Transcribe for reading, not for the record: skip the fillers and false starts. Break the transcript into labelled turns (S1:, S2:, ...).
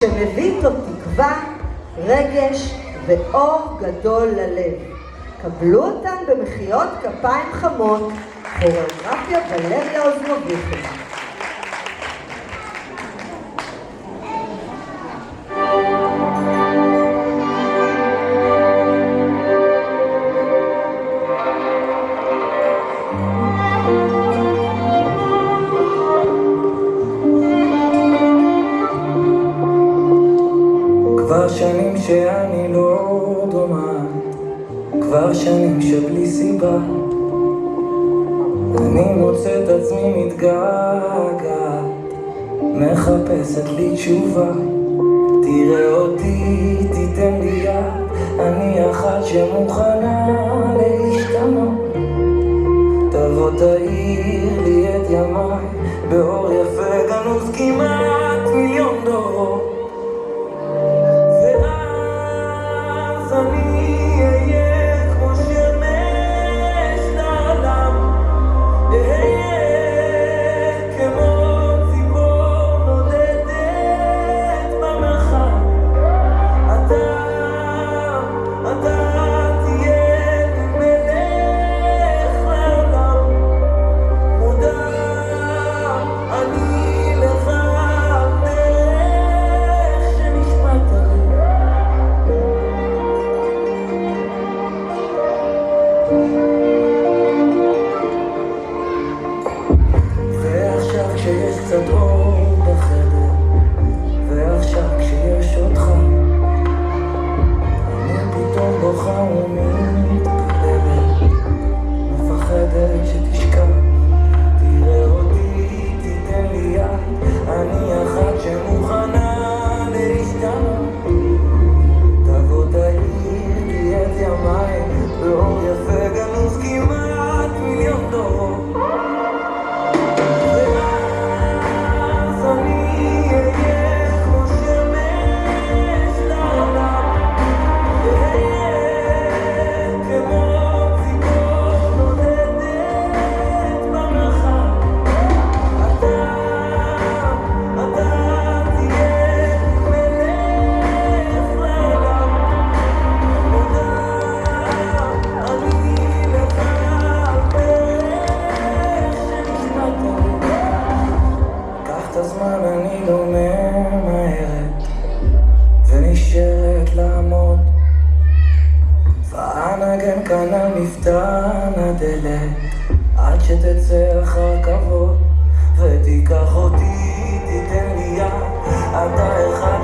S1: שמביא איתו תקווה, רגש ואור גדול ללב. קבלו אותן במחיאות כפיים חמות, כוריאוגרפיה ולריה אוזנוביץ'.
S2: כבר שנים שאני לא דומה, כבר שנים שבלי סיבה אני מוצא את עצמי מתגעגע, מחפשת לי תשובה. תראה אותי, תיתן לי יד, אני אחת שמוכנה להשתנות. תבוא תאיר לי את ימיי באור יפה גנוז כמעט מיליון דורות. אני אהיה כמו שמש לעולם, אהיה כמו ציפור נודדת במרחב. אתה תהיה מלך לעולם, מודע אני לך מלך שנשמעת לי. ועכשיו כשיש קצת אור בחדר, ועכשיו כשיש אותך, אני פתאום בוכה ומתפללת, מפחדת שתשכח. תראה אותי, תיתן לי יד, אני אחת שמוכנה להשתנות. תבוא תאיר לי את ימיי באור יפה גנוז כמעט מיליון דורות. ואז אני אהיה כמו שמש לעולם, אהיה כמו ציפור נודדת במרחב. אתה תהיה מלך לעולם, אני לך קח את הזמן, אני לא ממהרת ונשארת לעמוד, ואנגן כאן על מפתן הדלת עד שתצא אחר כבוד. ותיקח אותי, תיתן לי יד, אתה אחד